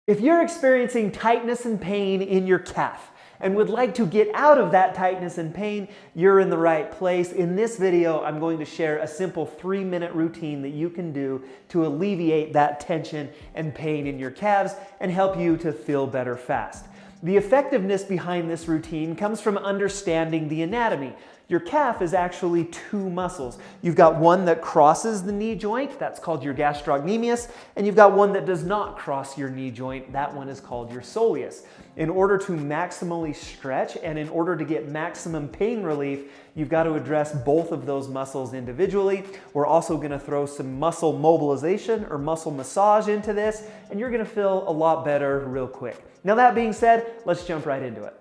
If you're experiencing tightness and pain in your calf and would like to get out of that tightness and pain, you're in the right place. In this video, I'm going to share a simple 3-minute routine that you can do to alleviate that tension and pain in your calves and help you to feel better fast. The effectiveness behind this routine comes from understanding the anatomy. Your calf is actually two muscles. You've got one that crosses the knee joint, that's called your gastrocnemius, and you've got one that does not cross your knee joint, that one is called your soleus. In order to maximally stretch and in order to get maximum pain relief, you've got to address both of those muscles individually. We're also going to throw some muscle mobilization or muscle massage into this, and you're going to feel a lot better real quick. Now that being said, let's jump right into it.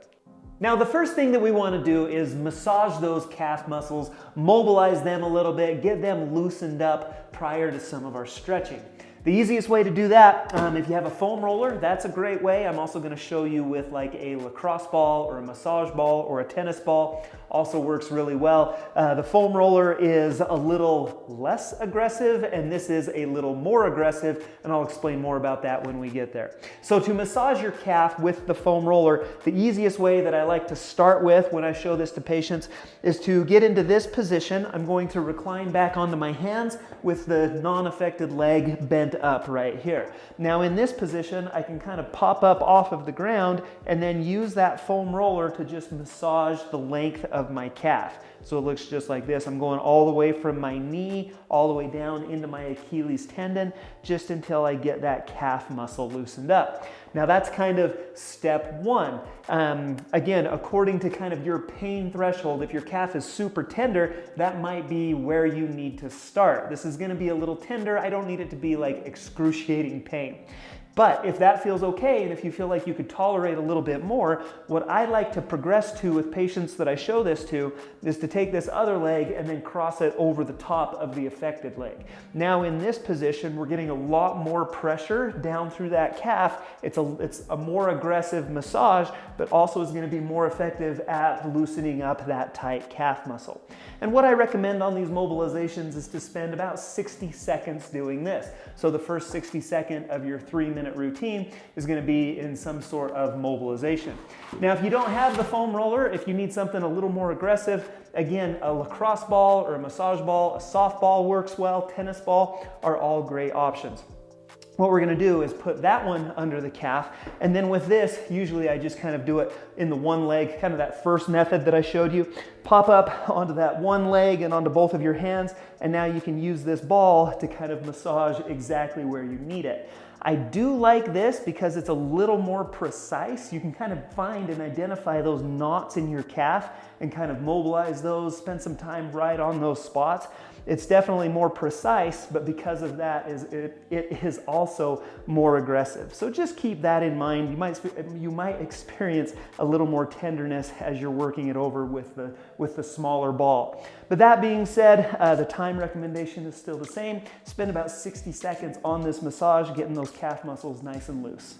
Now the first thing that we want to do is massage those calf muscles, mobilize them a little bit, get them loosened up prior to some of our stretching. The easiest way to do that, if you have a foam roller, that's a great way. I'm also going to show you with like a lacrosse ball or a massage ball or a tennis ball. Also works really well. The foam roller is a little less aggressive and this is a little more aggressive, and I'll explain more about that when we get there. So to massage your calf with the foam roller, the easiest way that I like to start with when I show this to patients is to get into this position. I'm going to recline back onto my hands with the non-affected leg bent up right here. Now in this position, I can kind of pop up off of the ground and then use that foam roller to just massage the length of my calf. So it looks just like this. I'm going all the way from my knee, all the way down into my Achilles tendon, just until I get that calf muscle loosened up. Now that's kind of step one. Again, according to kind of your pain threshold, if your calf is super tender, that might be where you need to start. This is gonna be a little tender. I don't need it to be like excruciating pain. But if that feels okay, and if you feel like you could tolerate a little bit more, what I like to progress to with patients that I show this to is to take this other leg and then cross it over the top of the affected leg. Now in this position, we're getting a lot more pressure down through that calf. It's a more aggressive massage, but also is going to be more effective at loosening up that tight calf muscle. And what I recommend on these mobilizations is to spend about 60 seconds doing this. So the first 60 seconds of your 3-minute routine is going to be in some sort of mobilization. Now, if you don't have the foam roller, if you need something a little more aggressive, again, a lacrosse ball or a massage ball, a softball works well, tennis ball are all great options. What we're going to do is put that one under the calf, and then with this, usually I just kind of do it in the one leg, kind of that first method that I showed you. Pop up onto that one leg and onto both of your hands, and now you can use this ball to kind of massage exactly where you need it. I do like this because it's a little more precise. You can kind of find and identify those knots in your calf and kind of mobilize those, spend some time right on those spots. It's definitely more precise, but because of that, it is also more aggressive. So just keep that in mind. You might experience a little more tenderness as you're working it over with the smaller ball. But that being said, the time recommendation is still the same. Spend about 60 seconds on this massage, getting those calf muscles nice and loose.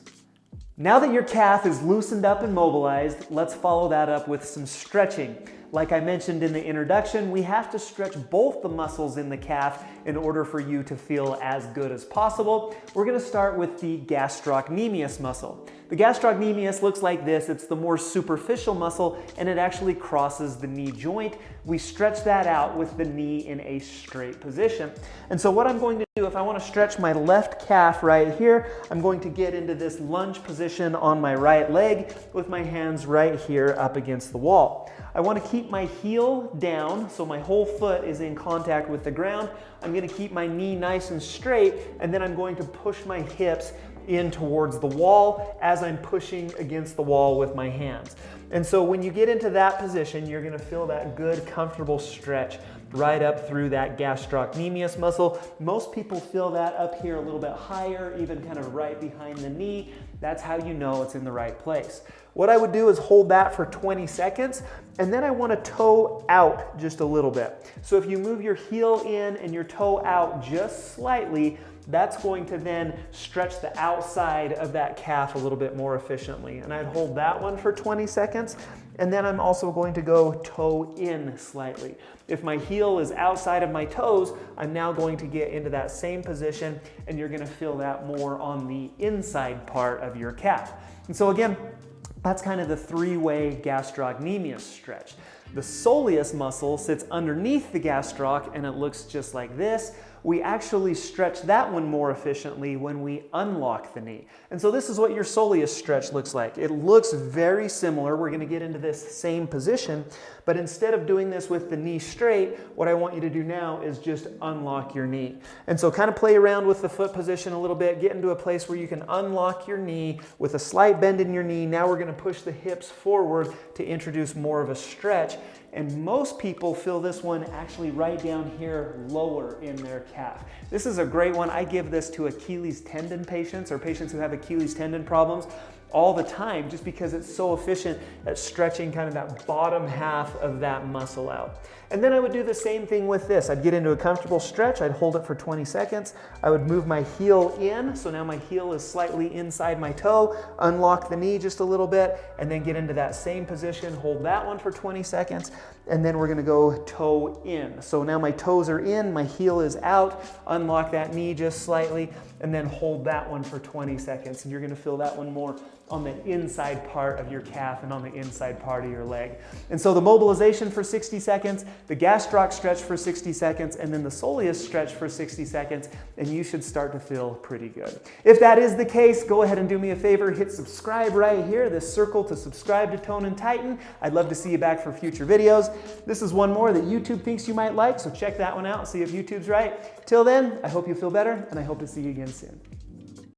Now that your calf is loosened up and mobilized, let's follow that up with some stretching. Like I mentioned in the introduction, we have to stretch both the muscles in the calf in order for you to feel as good as possible. We're going to start with the gastrocnemius muscle. The gastrocnemius looks like this. It's the more superficial muscle and it actually crosses the knee joint. We stretch that out with the knee in a straight position. And so what I'm going to do, if I want to stretch my left calf right here, I'm going to get into this lunge position on my right leg with my hands right here up against the wall. I want to keep my heel down so my whole foot is in contact with the ground. I'm going to keep my knee nice and straight, and then I'm going to push my hips in towards the wall as I'm pushing against the wall with my hands. And so when you get into that position, you're going to feel that good, comfortable stretch right up through that gastrocnemius muscle. Most people feel that up here a little bit higher, even kind of right behind the knee. That's how you know it's in the right place. What I would do is hold that for 20 seconds, and then I want to toe out just a little bit. So if you move your heel in and your toe out just slightly, that's going to then stretch the outside of that calf a little bit more efficiently. And I'd hold that one for 20 seconds. And then I'm also going to go toe in slightly. If my heel is outside of my toes, I'm now going to get into that same position, and you're going to feel that more on the inside part of your calf. And so again, that's kind of the three-way gastrocnemius stretch. The soleus muscle sits underneath the gastroc, and it looks just like this. We actually stretch that one more efficiently when we unlock the knee. And so this is what your soleus stretch looks like. It looks very similar. We're going to get into this same position, but instead of doing this with the knee straight, what I want you to do now is just unlock your knee. And so kind of play around with the foot position a little bit, get into a place where you can unlock your knee with a slight bend in your knee. Now we're going to push the hips forward to introduce more of a stretch. And most people feel this one actually right down here lower in their calf. This is a great one. I give this to Achilles tendon patients or patients who have Achilles tendon problems all the time, just because it's so efficient at stretching kind of that bottom half of that muscle out. And then I would do the same thing with this. I'd get into a comfortable stretch, I'd hold it for 20 seconds, I would move my heel in, so now my heel is slightly inside my toe, unlock the knee just a little bit, and then get into that same position, hold that one for 20 seconds, and then we're gonna go toe in. So now my toes are in, my heel is out, unlock that knee just slightly, and then hold that one for 20 seconds. And you're gonna feel that one more on the inside part of your calf and on the inside part of your leg. And so the mobilization for 60 seconds, the gastroc stretch for 60 seconds, and then the soleus stretch for 60 seconds, and you should start to feel pretty good. If that is the case, go ahead and do me a favor, hit subscribe right here, this circle to subscribe to Tone and Tighten. I'd love to see you back for future videos. This is one more that YouTube thinks you might like, so check that one out, see if YouTube's right. Till then, I hope you feel better, and I hope to see you again soon.